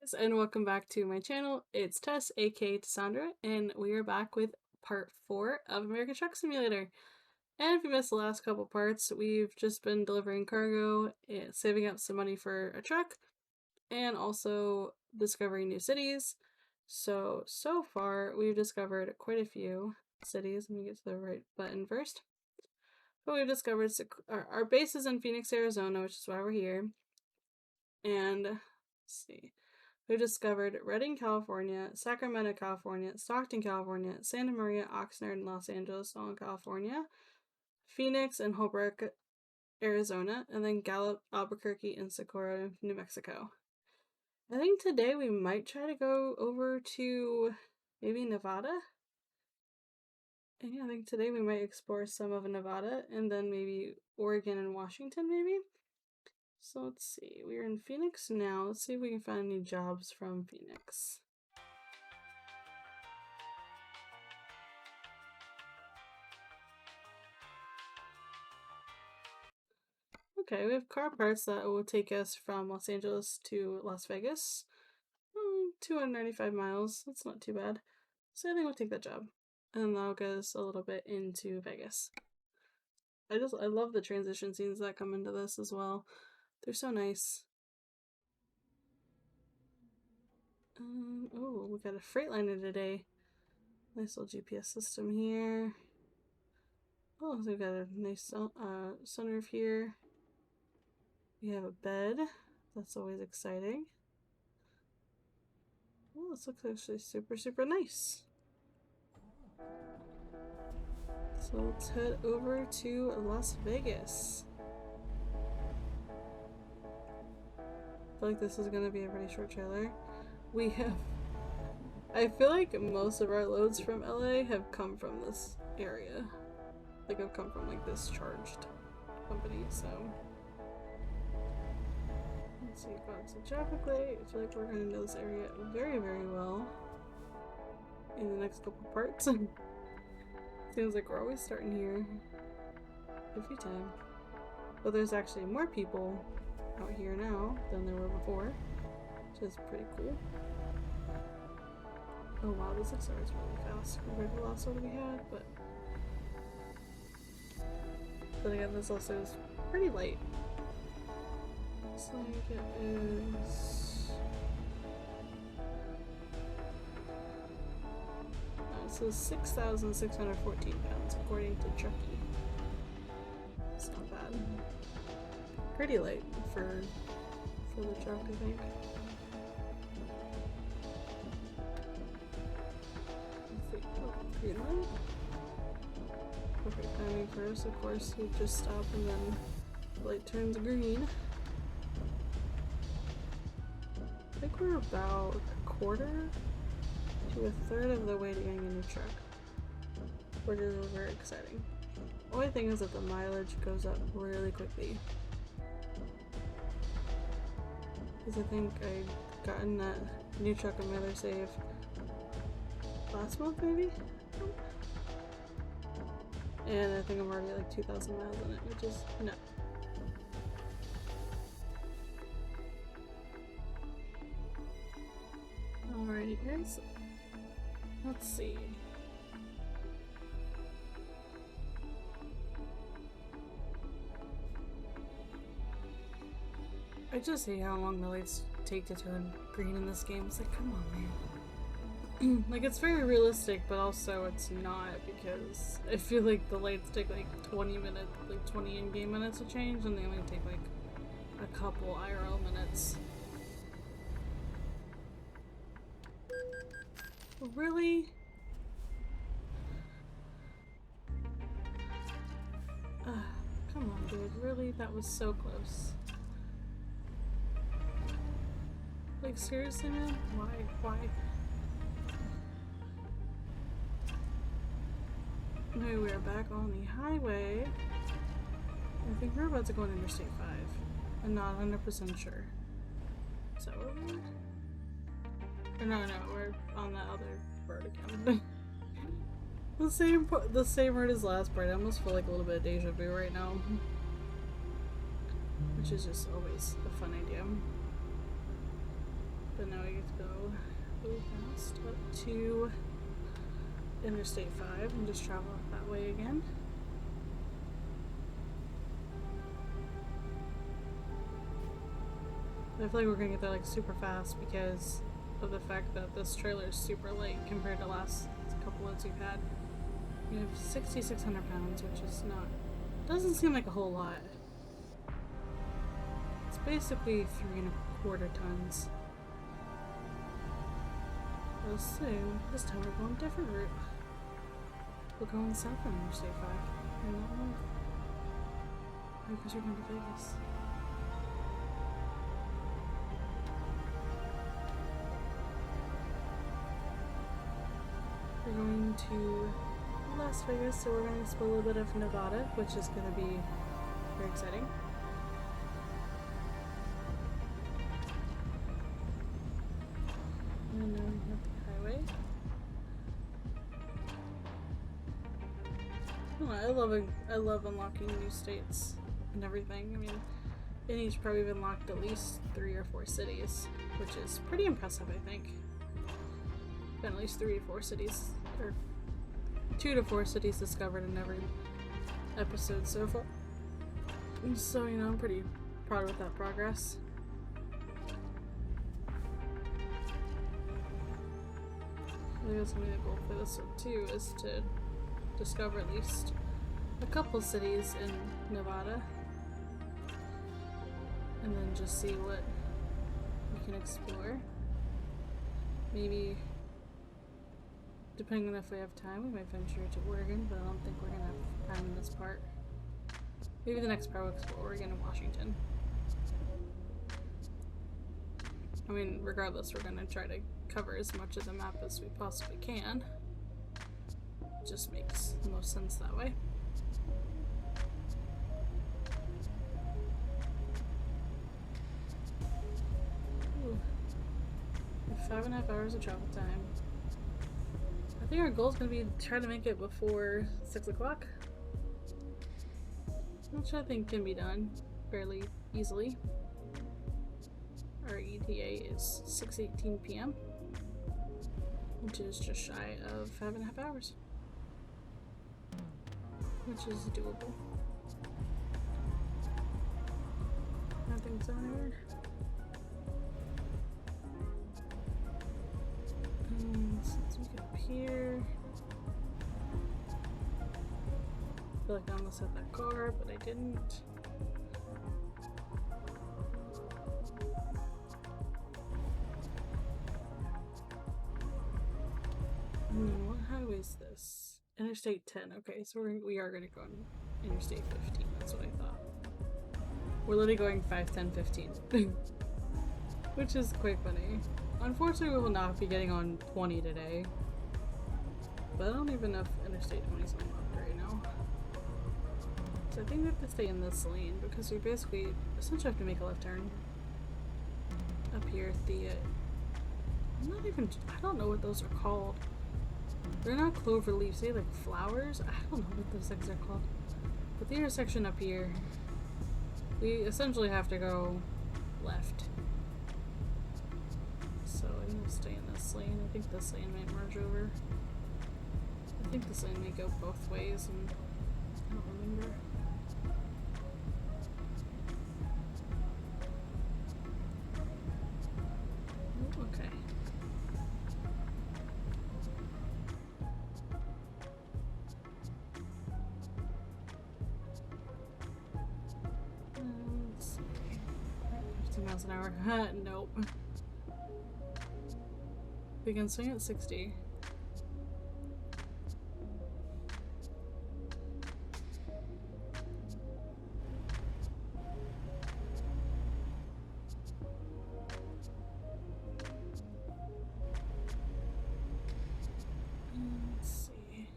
Guys, and welcome back to my channel. It's Tess, aka Cassandra, and we are back with part 4 of American Truck Simulator. And if you missed the last couple parts, we've just been delivering cargo, saving up some money for a truck, and also discovering new cities. So far, we've discovered quite a few cities. Let me get to the right button first. But we've discovered our base is in Phoenix, Arizona, which is why we're here. And let's see. We've discovered Redding, California, Sacramento, California, Stockton, California, Santa Maria, Oxnard, and Los Angeles, all in California, Phoenix and Holbrook, Arizona, and then Gallup, Albuquerque, and Socorro, New Mexico. I think today we might try to go over to maybe Nevada. And yeah, I think today we might explore some of Nevada, and then maybe Oregon and Washington, maybe? So let's see, we're in Phoenix now. Let's see if we can find any jobs from Phoenix. Okay, we have car parts that will take us from Los Angeles to Las Vegas. 295 miles, that's not too bad. So I think we'll take that job. And that'll get us a little bit into Vegas. I love the transition scenes that come into this as well. They're so nice. Oh, we got a Freightliner today. Nice little GPS system here. Oh, so we've got a nice sunroof here. We have a bed. That's always exciting. Oh, this looks actually super nice. So let's head over to Las Vegas. I feel like this is going to be a pretty short trailer. I feel like most of our loads from LA have come from this area. Like, have come from like this charged company, so. Let's see, got some traffic light. I feel like we're going to know this area very well in the next couple parts. Seems like we're always starting here every time. But there's actually more people out here now than there were before, which is pretty cool. Oh wow, this accelerates really fast compared to the last one we had, but again, this also is pretty light. Looks like it is. So 6,614 pounds according to Truckee. It's not bad. Pretty light for the truck, I think. Let's see. Oh, green light. Perfect timing for us, of course. We just stop and then the light turns green. I think we're about a quarter to a third of the way to getting a new truck, which is very exciting. The only thing is that the mileage goes up really quickly. Because I think I'd gotten that new truck on my other save last month, maybe? And I think I'm already like 2,000 miles on it, which is no. Alrighty guys, let's see. I just hate how long the lights take to turn green in this game. It's like, come on, man. Like, it's very realistic, but also it's not, because I feel like the lights take like 20 minutes, like 20 in-game minutes to change, and they only take like a couple IRL minutes. Really? Come on, dude. Really? That was so close. Like, seriously, man? Why? Okay, we are back on the highway. I think we're about to go on Interstate 5. I'm not 100% sure. So, or no, we're on that other road again. the same road as last part. I almost feel like a little bit of deja vu right now. Which is just always a fun idea. But now we get to go fast up to Interstate 5 and just travel up that way again. I feel like we're gonna get there like super fast because of the fact that this trailer is super light compared to last couple loads we've had. We have 6,600 pounds, which is not, doesn't seem like a whole lot. It's basically 3¼ tons. We'll soon, this time we're going a different route. We're going south on Interstate 5, and not north. Because we're going to Vegas. We're going to Las Vegas, so we're going to explore a little bit of Nevada, which is going to be very exciting. And then we have the highway. Oh, I love unlocking new states and everything. I mean, Vinny's probably unlocked at least 3 or 4 cities, which is pretty impressive, I think. Been at least 3 to 4 cities, or 2 to 4 cities discovered in every episode so far. And so, you know, I'm pretty proud with that progress. I guess maybe the goal for this one too is to discover at least a couple cities in Nevada. And then just see what we can explore. Maybe, depending on if we have time, we might venture to Oregon, but I don't think we're gonna have time in this part. Maybe the next part we'll explore Oregon and Washington. I mean, regardless, we're gonna try to cover as much of the map as we possibly can. It just makes the most sense that way. Ooh. We have 5.5 hours of travel time. I think our goal is going to be to try to make it before 6 o'clock. Which I think can be done fairly easily. Our ETA is 6:18 p.m. which is just shy of 5.5 hours. Which is doable. Nothing's on here. Since we get up here, I feel like I almost had that car, but I didn't. What highway is this? Interstate 10. Okay, so we are going to go on Interstate 15. That's what I thought. We're literally going 5, 10, 15. Which is quite funny. Unfortunately, we will not be getting on 20 today. But I don't even know if Interstate 20 is unlocked right now. So I think we have to stay in this lane because we basically essentially have to make a left turn up here at the I don't know what those are called. They're not clover leaves, they're like flowers. I don't know what those things are called. But the intersection up here, we essentially have to go left. So I think we'll stay in this lane. I think this lane might merge over. I think this lane may go both ways, and I don't remember. Oh, okay. Let's see. 15 miles an hour. Nope. We can swing at 60. Let's see.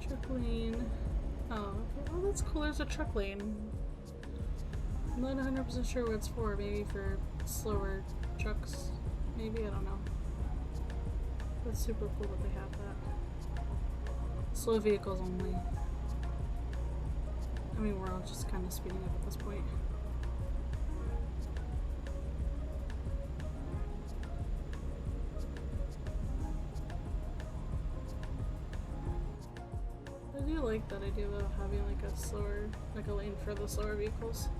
Truck lane. Oh, that's cool. There's a truck lane. I'm not 100% sure what it's for. Maybe for slower trucks. Maybe, I don't know. That's super cool that they have that. Slow vehicles only. I mean, we're all just kind of speeding up at this point. I do like that idea of having like a slower, like a lane for the slower vehicles.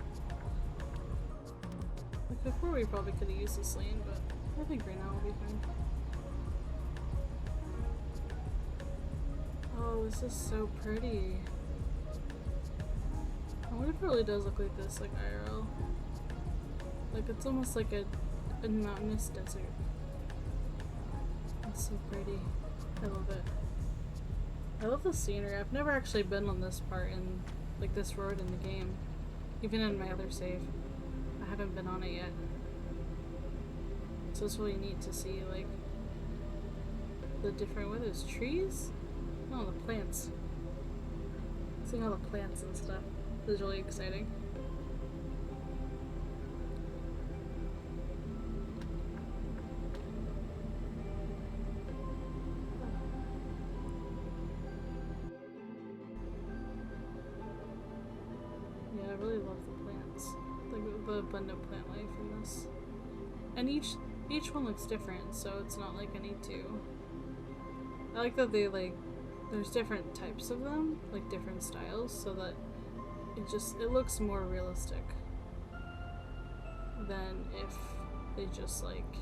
Like before we probably could have used this lane, but I think right now we'll be fine. Oh, this is so pretty. I wonder if it really does look like this, like IRL. Like it's almost like a mountainous desert. It's so pretty. I love it. I love the scenery. I've never actually been on this part in, like this road in the game. Even in my other save. I haven't been on it yet. So it's really neat to see like the different, what is trees? Oh, the plants. Seeing all the plants and stuff is really exciting. Yeah, I really love the plants. Like the abundant plant life in this. And each one looks different, so it's not like I need to. I like that they like there's different types of them, like different styles, so that it looks more realistic than if they just like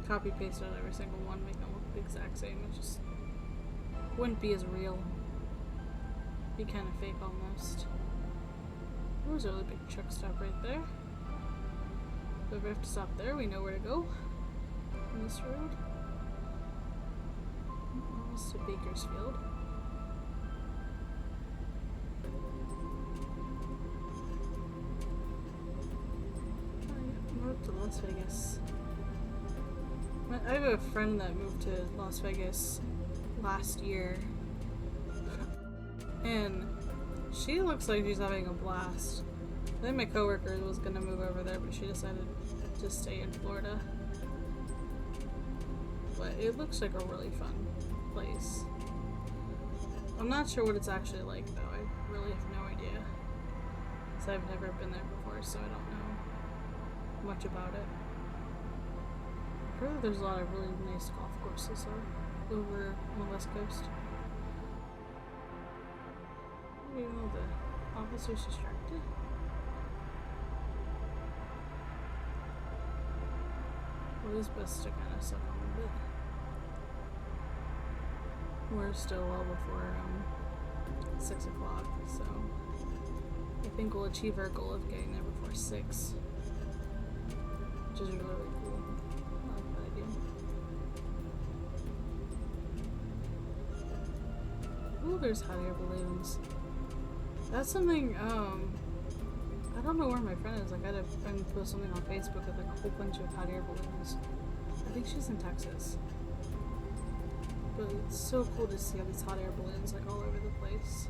copy paste out every single one, make them look the exact same. It just wouldn't be as real. Be kind of fake almost. There's a really big truck stop right there. So if we have to stop there, we know where to go on this road. Almost to Bakersfield. Moved to Las Vegas. I have a friend that moved to Las Vegas last year. And she looks like she's having a blast. I think my coworker was gonna move over there, but she decided to stay in Florida. But it looks like a really fun place. I'm not sure what it's actually like though. I really have no idea. Because I've never been there before, so I don't know much about it. I've heard that there's a lot of really nice golf courses over on the west coast. Even though the officer's distracted. Well, it is best to kind of suck on a bit. We're still well before 6 o'clock, so I think we'll achieve our goal of getting there before 6. Which is really, really cool. I like that idea. Ooh, there's hot air balloons. That's something, I don't know where my friend is. Like, I had a friend post something on Facebook with like a whole bunch of hot air balloons. I think she's in Texas. But it's so cool to see all these hot air balloons like all over the place.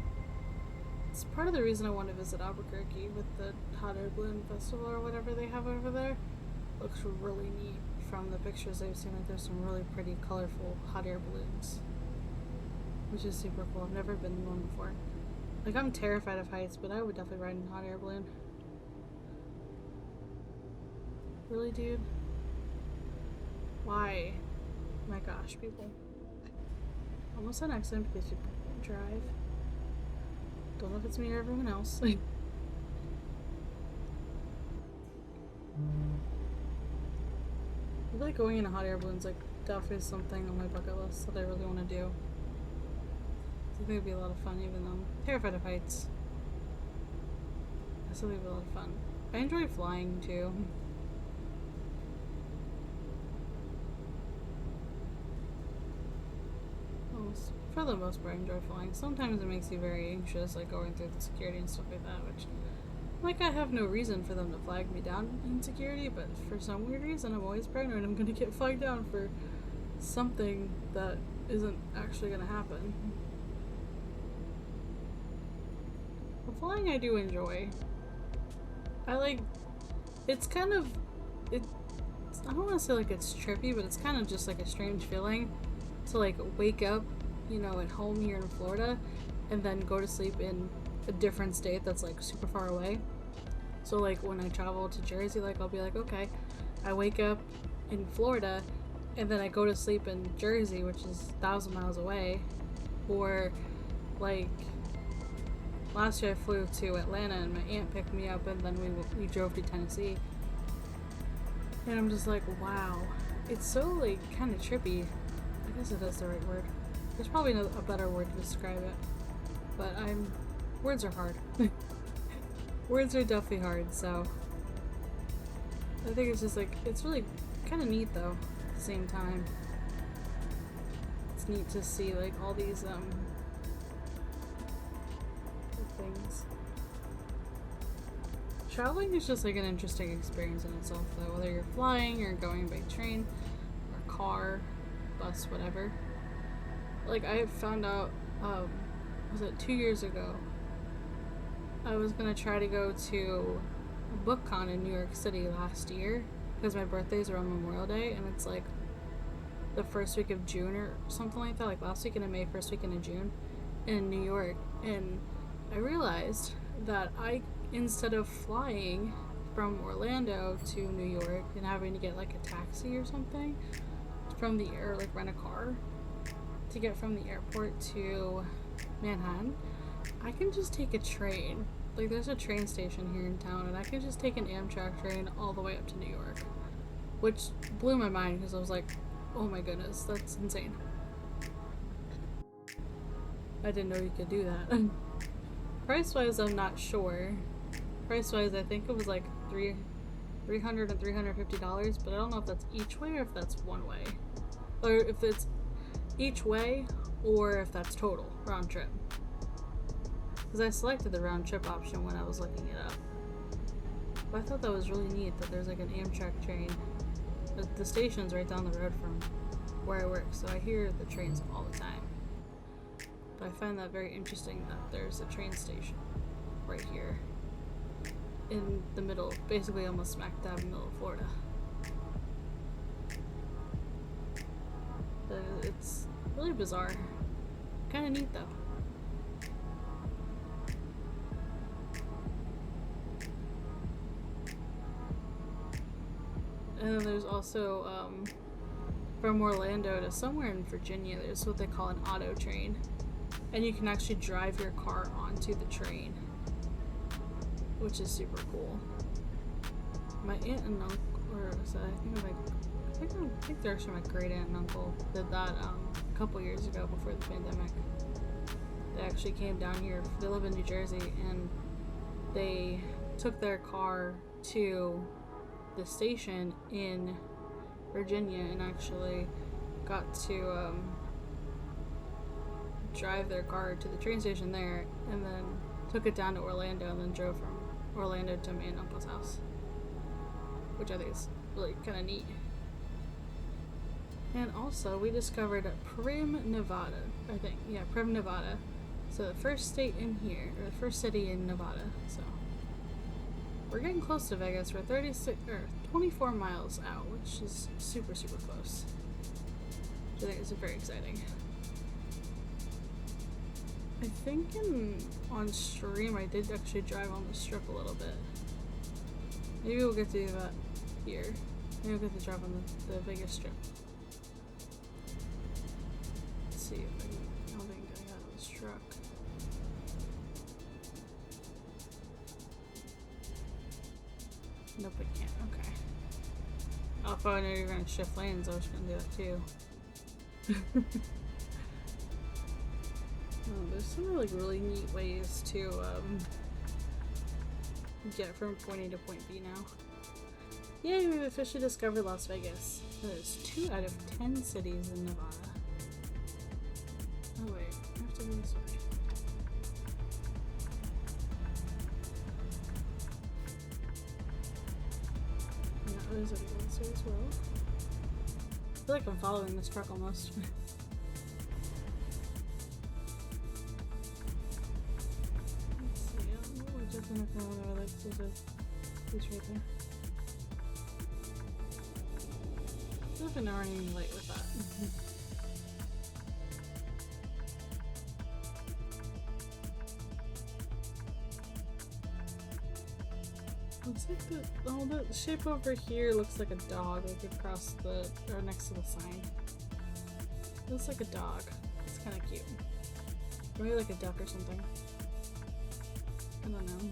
It's part of the reason I want to visit Albuquerque with the hot air balloon festival or whatever they have over there. Looks really neat from the pictures I've seen. Like, there's some really pretty, colorful hot air balloons, which is super cool. I've never been in one before. Like, I'm terrified of heights, but I would definitely ride in a hot air balloon. Really, dude? Why? My gosh, people. Almost an accident because you drive. Don't know if it's me or everyone else. I feel like going in a hot air balloon's like definitely something on my bucket list that I really want to do. I think it would be a lot of fun, even though I'm terrified of heights. I still think it would be a lot of fun. I enjoy flying too. For the most part, I enjoy flying. Sometimes it makes you very anxious, like going through the security and stuff like that, which, like, I have no reason for them to flag me down in security, but for some weird reason, I'm always paranoid I'm gonna get flagged down for something that isn't actually gonna happen. But flying I do enjoy. I like, it's kind of, I don't want to say like it's trippy, but it's kind of just like a strange feeling to like wake up, you know, at home here in Florida and then go to sleep in a different state that's like super far away. So like when I travel to Jersey, like I'll be like, okay, I wake up in Florida and then I go to sleep in Jersey, which is 1,000 miles away. Or like last year I flew to Atlanta and my aunt picked me up and then we drove to Tennessee. And I'm just like, wow. It's so like kind of trippy. I guess it is the right word. There's probably a better word to describe it. But words are hard. Words are definitely hard, so I think it's just like, it's really kind of neat though at the same time. It's neat to see like all these things. Traveling is just like an interesting experience in itself though, whether you're flying or going by train or car, bus, whatever. Like I found out, was it 2 years ago, I was gonna try to go to a BookCon in New York City last year because my birthday's around Memorial Day and it's like the first week of June or something like that, like last weekend of May, first weekend of June in New York. And I realized that instead of flying from Orlando to New York and having to get like a taxi or something from the air, like rent a car to get from the airport to Manhattan, I can just take a train. Like there's a train station here in town and I can just take an Amtrak train all the way up to New York, which blew my mind because I was like, oh my goodness, that's insane. I didn't know you could do that. Price wise, I'm not sure. Price wise, I think it was like $300 and $350, but I don't know if that's each way or if that's one way, or if it's each way or if that's total round trip. Because I selected the round trip option when I was looking it up. But I thought that was really neat that there's like an Amtrak train. The station's right down the road from where I work, so I hear the trains all the time. But I find that very interesting that there's a train station right here in the middle, basically almost smack dab in the middle of Florida. But it's really bizarre. Kind of neat though. And then there's also, from Orlando to somewhere in Virginia, there's what they call an auto train. And you can actually drive your car onto the train, which is super cool. My aunt and uncle, or so I think they're actually my great aunt and uncle, did that a couple years ago before the pandemic. They actually came down here. They live in New Jersey, and they took their car to the station in Virginia and actually got to drive their car to the train station there, and then took it down to Orlando and then drove from Orlando to my aunt and uncle's house, which I think is really kind of neat. And also we discovered Primm, Nevada, I think. Yeah, Primm, Nevada. So the first state in here, or the first city in Nevada. So we're getting close to Vegas. We're 24 miles out, which is super, super close. Which I think is very exciting. I think on stream I did actually drive on the strip a little bit. Maybe we'll get to do that here. Maybe we'll get to drive on the Vegas strip. Let's see if I don't think I got this truck. Nope, I can't. Okay. If I knew you were gonna shift lanes, I was gonna do that too. Oh, there's some like really neat ways to get from point A to point B now. Yay, we've officially discovered Las Vegas. There's 2 out of 10 cities in Nevada. Oh wait, I have to go this way. And that was already going this way as well. I feel like I'm following this truck almost. It's right there. Nothing running late with that. Looks like the shape over here looks like a dog, like across the, or next to the sign. Looks like a dog. It's kind of cute. Maybe like a duck or something. I don't know.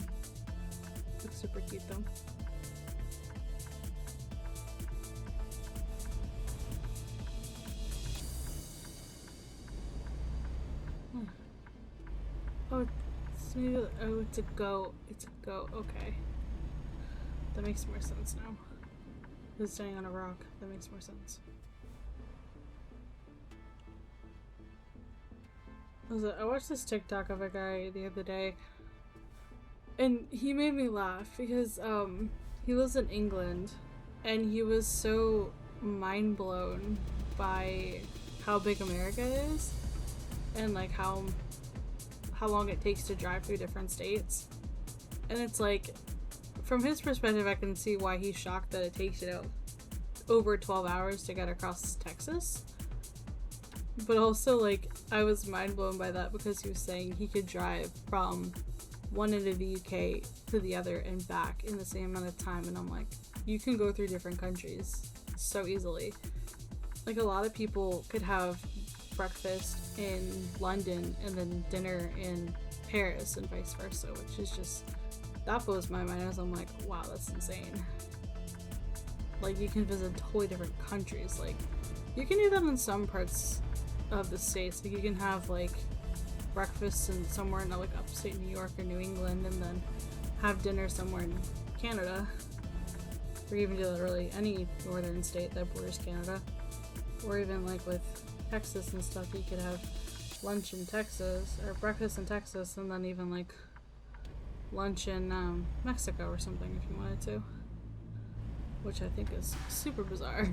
Looks super cute though. Oh, it's maybe, oh, it's a goat. It's a goat. Okay. That makes more sense now. It's standing on a rock. That makes more sense. I watched this TikTok of a guy the other day, and he made me laugh because he lives in England, and he was so mind blown by how big America is, and like how long it takes to drive through different states. And it's like, from his perspective, I can see why he's shocked that it takes, you know, over 12 hours to get across Texas. But also, like, I was mind blown by that because he was saying he could drive from one end of the UK to the other and back in the same amount of time. And I'm like, you can go through different countries so easily. Like, a lot of people could have breakfast in London and then dinner in Paris and vice versa, which is just, that blows my mind as I'm like, wow, that's insane. Like, you can visit totally different countries. Like, you can do that in some parts of the states. Like, you can have like breakfast in somewhere in like upstate New York or New England, and then have dinner somewhere in Canada, or even do literally any northern state that borders Canada. Or even like with Texas and stuff, you could have lunch in Texas or breakfast in Texas, and then even like lunch in Mexico or something if you wanted to, which I think is super bizarre.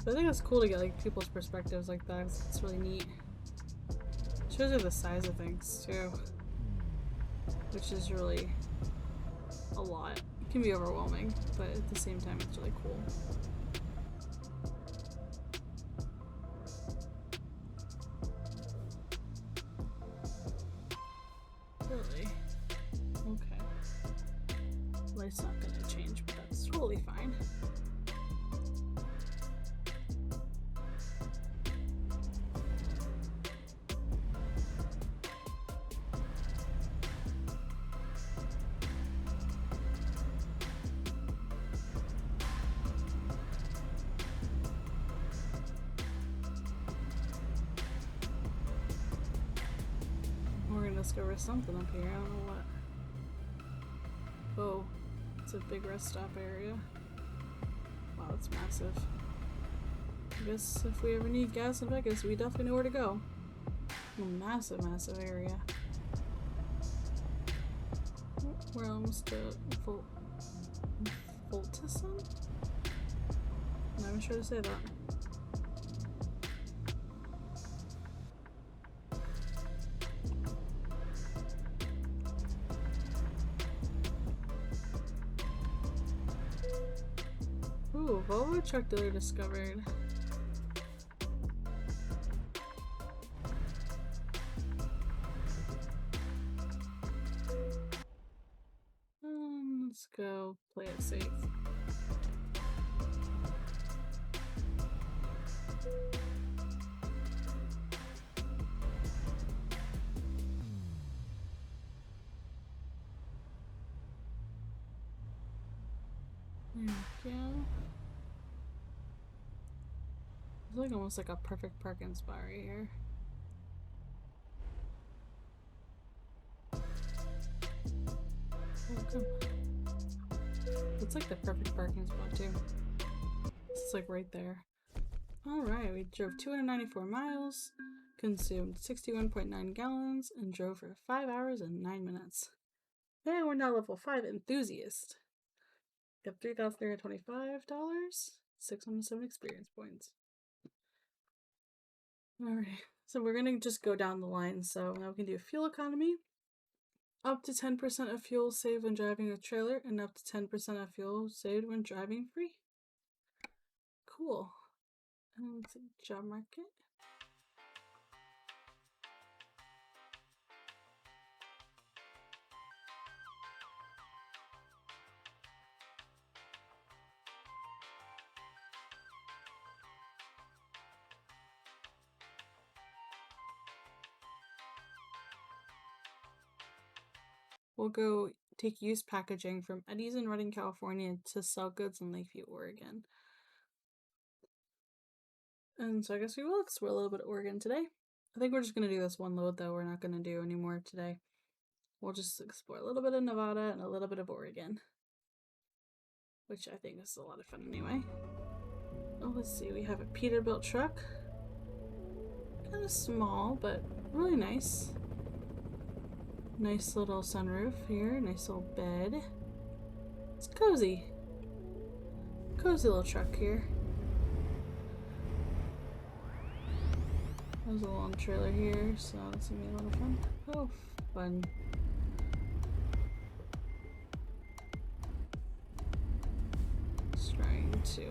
But I think it's cool to get like people's perspectives like that. It's really neat. It shows you the size of things too, which is really a lot. It can be overwhelming, but at the same time, it's really cool. Really? Okay. Light's not gonna change, but that's totally fine. Discover something up here. I don't know what. Oh, it's a big rest stop area. Wow, it's massive. I guess if we ever need gas in Vegas, we definitely know where to go. A massive, massive area. Oh, we're almost to Voltison? I'm not even sure to say that. Ooh, Volvo truck dealer discovered. Let's go play it safe. There we go. It's like almost like a perfect parking spot right here. Oh, come on. It's like the perfect parking spot too. It's like right there. Alright, we drove 294 miles, consumed 61.9 gallons, and drove for 5 hours and 9 minutes. And we're now level 5 enthusiast. Got $3,325, 607 experience points. Alright, so we're gonna just go down the line. So now we can do fuel economy. Up to 10% of fuel saved when driving a trailer, and up to 10% of fuel saved when driving free. Cool. And let's see, job market. we'll go take used packaging from Eddie's in Redding, California to sell goods in Lakeview, Oregon. And so I guess we will explore a little bit of Oregon today. I think we're just going to do this one load though. We're not going to do any more today. We'll just explore a little bit of Nevada and a little bit of Oregon, which I think is a lot of fun anyway. Oh, let's see. We have a Peterbilt truck. Kind of small, but really nice. Nice little sunroof here. Nice little bed. It's cozy. Cozy little truck here. There's a long trailer here, so that's gonna be a lot of fun. Oh, fun. Just trying to, let's see.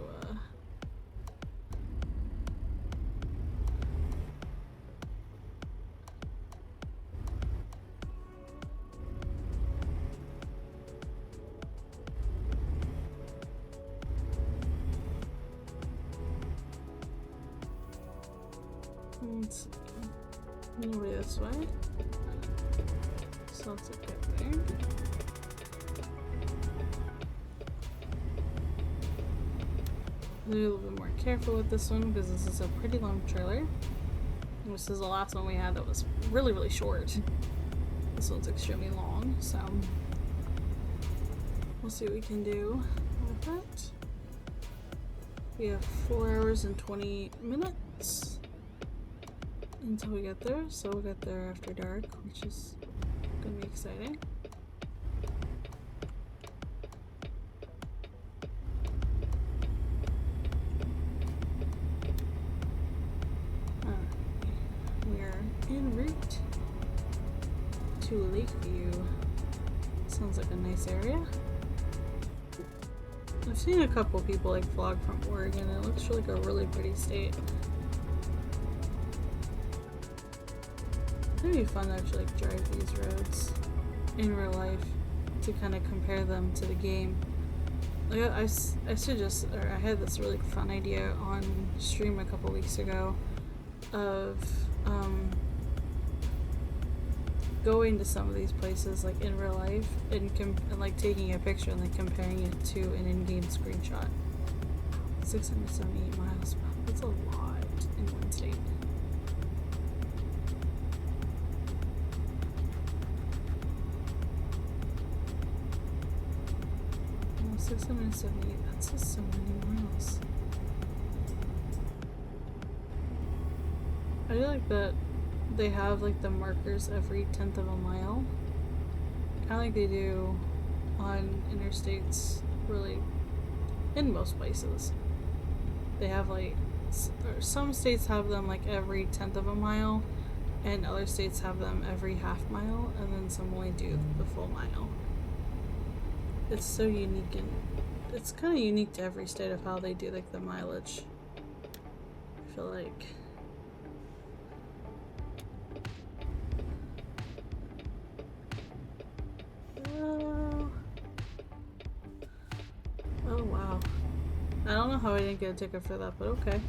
Over this way. So let's get there. I'll be a little bit more careful with this one because this is a pretty long trailer. This is the last one we had that was really, really short. This one's extremely long, so we'll see what we can do with that. We have 4 hours and 20 minutes until we get there, so we'll get there after dark, which is gonna be exciting. We are en route to Lakeview. Sounds like a nice area. I've seen a couple people like vlog from Oregon, and it looks like a really pretty state. It'd be fun to actually like drive these roads in real life to kind of compare them to the game. Like I had this really fun idea on stream a couple weeks ago of going to some of these places like in real life and like taking a picture and then comparing it to an in-game screenshot. 678 miles. Wow, that's a lot in one state. 678, that's just so many miles. I feel like that they have like the markers every 10th of a mile. Kind of like they do on interstates, really, in most places. They have like, some states have them like every 10th of a mile, and other states have them every half mile, and then some only do the full mile. It's so unique, and it's kind of unique to every state of how they do like the mileage. I feel like. Oh wow. I don't know how I didn't get a ticket for that, but okay.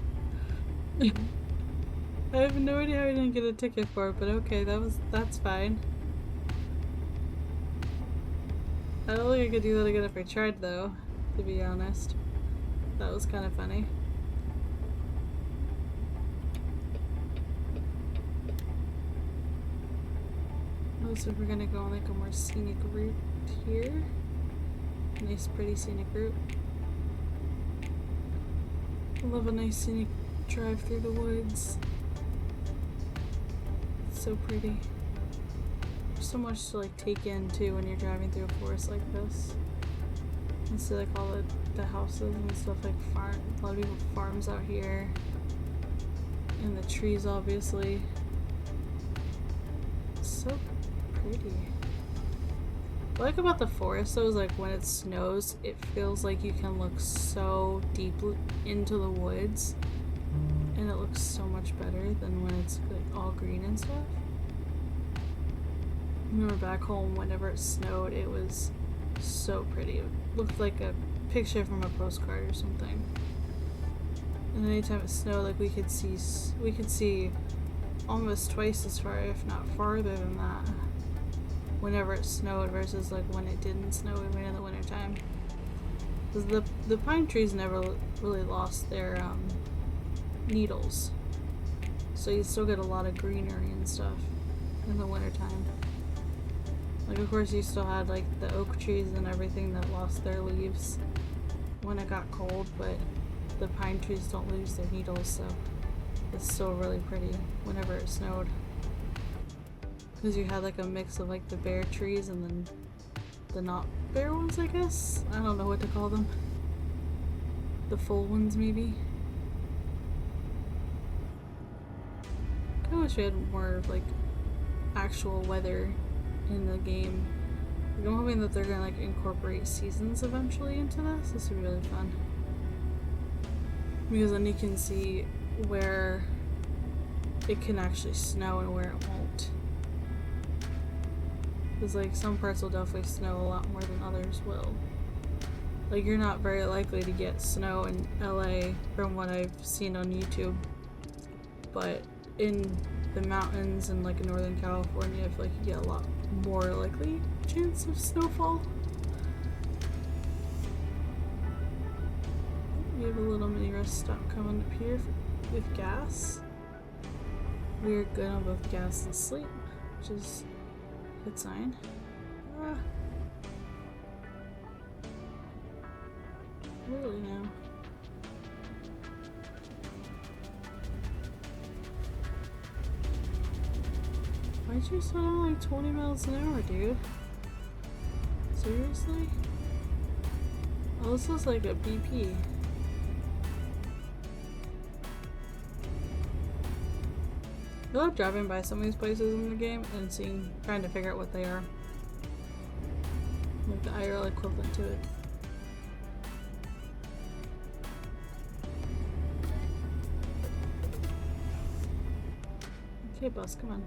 I have no idea how I didn't get a ticket for it, but okay, that's fine. I don't think I could do that again if I tried though, to be honest. That was kind of funny. Oh, so we're gonna go on like a more scenic route here. Nice pretty scenic route. I love a nice scenic drive through the woods. It's so pretty. There's so much to like take in too when you're driving through a forest like this. And see like all the houses and stuff, like a lot of people farms out here. And the trees obviously. It's so pretty. What I like about the forest though is like when it snows, it feels like you can look so deep into the woods, and it looks so much better than when it's like all green and stuff. I remember back home whenever it snowed, it was so pretty. It looked like a picture from a postcard or something. And anytime it snowed, like we could see almost twice as far, if not farther than that. whenever it snowed versus like when it didn't snow even in the wintertime. Because the pine trees never really lost their needles. So you still get a lot of greenery and stuff in the wintertime. Like, of course, you still had like the oak trees and everything that lost their leaves when it got cold, but the pine trees don't lose their needles, so it's still really pretty whenever it snowed. Because you had like a mix of like the bare trees and then the not bare ones, I guess? I don't know what to call them. The full ones, maybe? I wish we had more like actual weather in the game. Like, I'm hoping that they're gonna like incorporate seasons eventually into this. This would be really fun. Because then you can see where it can actually snow and where it won't. Because like some parts will definitely snow a lot more than others will. Like, you're not very likely to get snow in LA from what I've seen on YouTube. But in the mountains and like in Northern California, I feel like you get a lot more likely chance of snowfall. We have a little mini rest stop coming up here with gas. We're good on both gas and sleep, which is a good sign. Really now. Why'd you slow down like 20 miles an hour, dude? Seriously? Oh, this looks like a BP. I love driving by some of these places in the game and trying to figure out what they are. Like the IRL equivalent to it. Okay, bus, come on.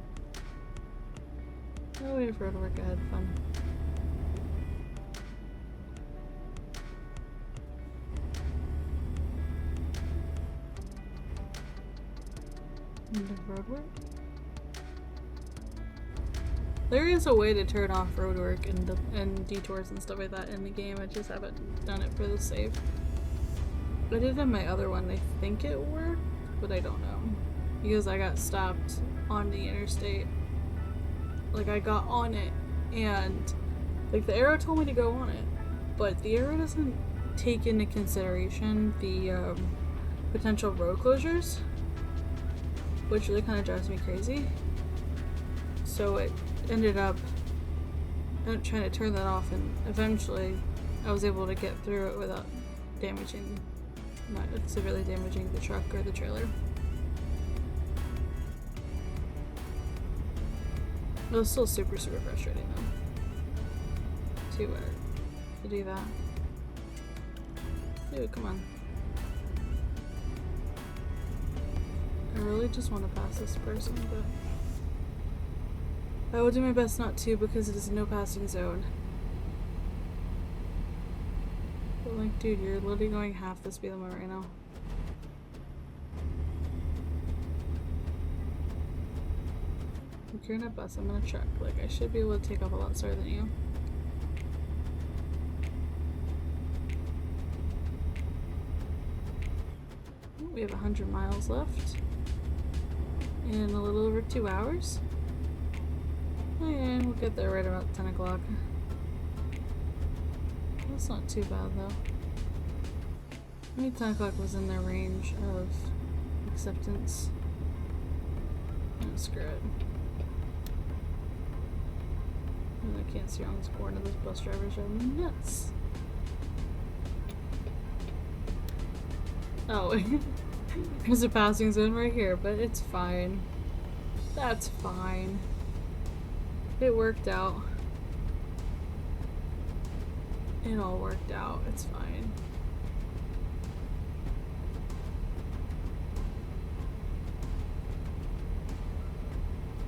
No way for it to work ahead. Fun. End of road work? There is a way to turn off road work and detours and stuff like that in the game. I just haven't done it for the save. I did on my other one. I think it worked, but I don't know. Because I got stopped on the interstate. Like, I got on it and like the arrow told me to go on it, but the arrow doesn't take into consideration the potential road closures, which really kind of drives me crazy. So it ended up trying to turn that off, and eventually I was able to get through it without not severely damaging the truck or the trailer. It was still super frustrating though. To do that. Dude, come on. I really just want to pass this person, but I will do my best not to because it is a no passing zone. But like, dude, you're literally going half the speed limit right now. If you're in a bus, I'm in a truck. Like, I should be able to take off a lot slower than you. We have 100 miles left. In a little over 2 hours. And we'll get there right about 10 o'clock. That's not too bad though. I think 10 o'clock was in their range of acceptance. Oh, screw it. I can't see on this corner. Those bus drivers are nuts. Oh, there's a passing zone right here, but it's fine. That's fine. It worked out. It all worked out. It's fine.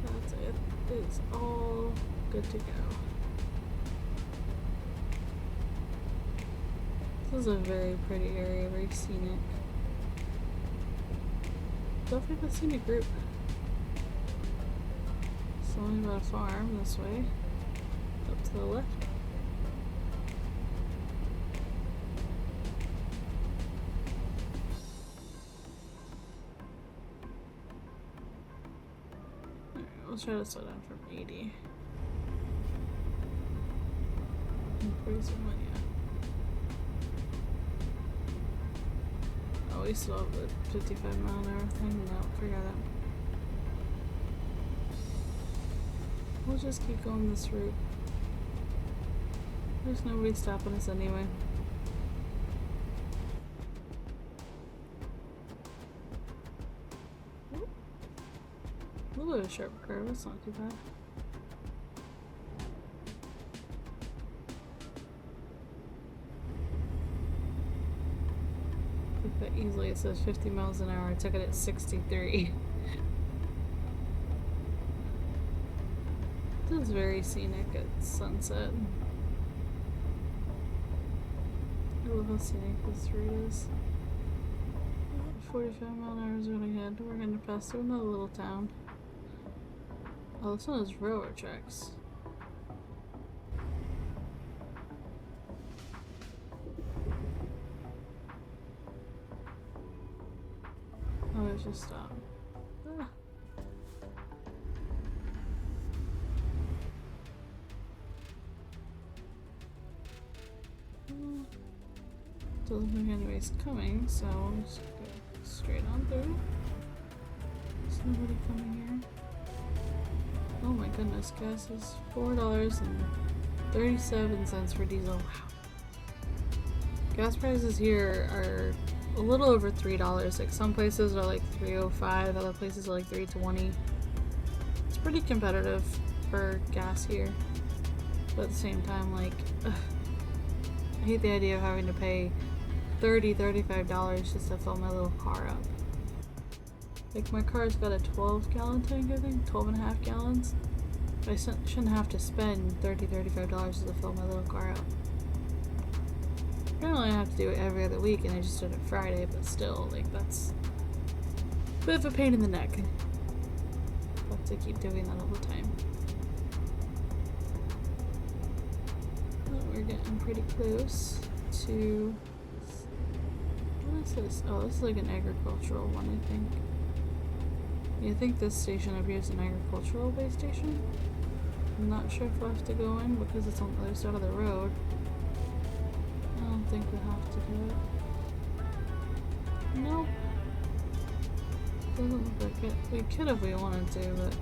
That's it. It's all good to go. This is a very pretty area, very scenic. Definitely a scenic group. Something about a farm this way. Up to the left. Alright, we'll try to slow down from 80. And 47, yeah. Oh, we still have the 55-mile-an-hour thing. No, forget it. We'll just keep going this route. There's nobody stopping us anyway. Ooh. A little bit of a sharp curve, that's not too bad. Look that easily, it says 50 miles an hour. I took it at 63. This is very scenic at sunset. I love how scenic this route is. 45-mile-an-hour is what I had. We're gonna pass through another little town. Oh, this one is railroad tracks. Oh, I just stopped. Ah. Doesn't look like anybody's coming, so we'll just go straight on through. There's nobody coming here. Oh my goodness, gas is $4.37 for diesel. Wow. Gas prices here are a little over $3. Like some places are like $3.05, other places are like $3.20. It's pretty competitive for gas here, but at the same time, like, ugh, I hate the idea of having to pay $35 just to fill my little car up. Like my car's got a 12-gallon tank, I think, 12.5 gallons. I shouldn't have to spend $35 just to fill my little car up. Apparently I have to do it every other week, and I just did it Friday, but still, like, that's a bit of a pain in the neck. I have to keep doing that all the time. But we're getting pretty close to... what is this? Oh, this is like an agricultural one, I think. You think this station up here is an agricultural base station? I'm not sure if we'll have to go in because it's on the other side of the road. I don't think we'll have to do it. Nope. Doesn't look like it. We could if we wanted to, but...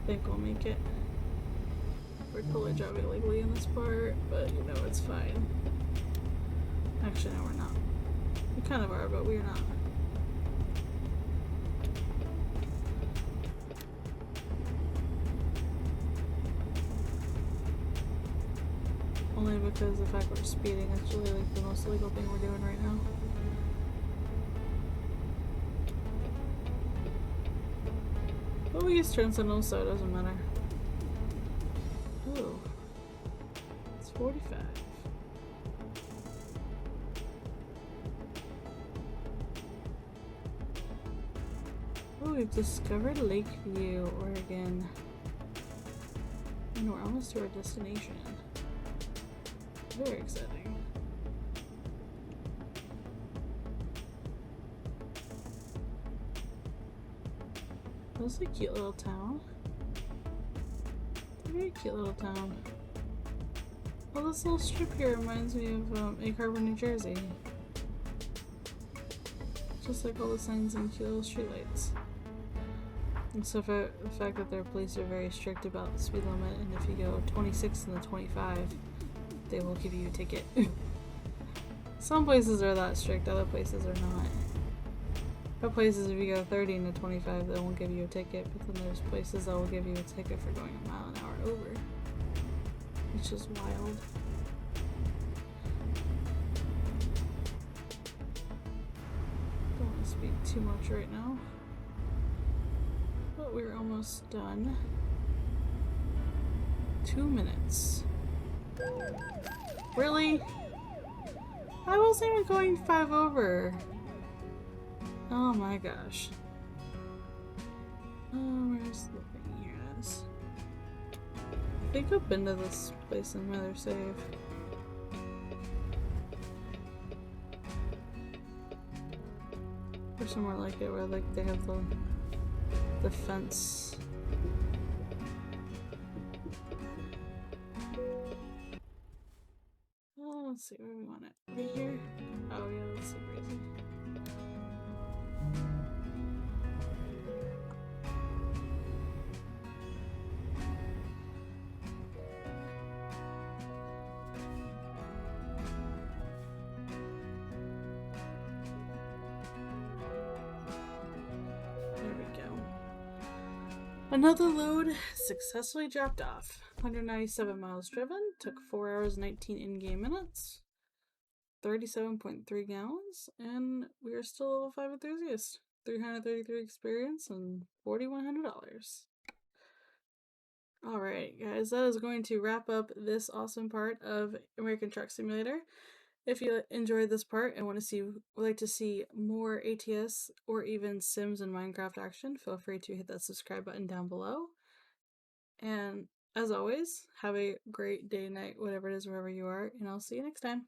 I think we'll make it. We're totally driving illegally in this part, but you know, it's fine. Actually, no, we're not. We kind of are, but we're not. Only because the fact we're speeding is really like the most illegal thing we're doing right now. But we use turn signals, so it doesn't matter. Ooh. It's 45. Oh, we've discovered Lakeview, Oregon. And we're almost to our destination. Very exciting. This is a cute little town. Very cute little town. Well, this little strip here reminds me of Egg Harbor, New Jersey. Just like all the signs and cute little streetlights. Except for the fact that their police are very strict about the speed limit, and if you go 26 in the 25, they will give you a ticket. Some places are that strict, other places are not. Other places, if you go 30 in the 25, they won't give you a ticket, but then there's places that will give you a ticket for going a mile an hour over. Which is wild. speak too much right now. But we're almost done. 2 minutes. Really? I wasn't even going 5 over. Oh my gosh. Oh, where's the thing? Here it is. I think I've been to this place in my other save. Or somewhere like it where like they have the fence. Oh, let's see where we want it. Right here? Oh yeah, that's super easy. There we go. Another load successfully dropped off. 197 miles driven, took 4 hours 19 in-game minutes, 37.3 gallons, and we are still a level 5 enthusiast. 333 experience and $4,100. Alright guys, that is going to wrap up this awesome part of American Truck Simulator. If you enjoyed this part and would like to see more ATS or even Sims and Minecraft action, feel free to hit that subscribe button down below. And as always, have a great day, night, whatever it is, wherever you are, and I'll see you next time.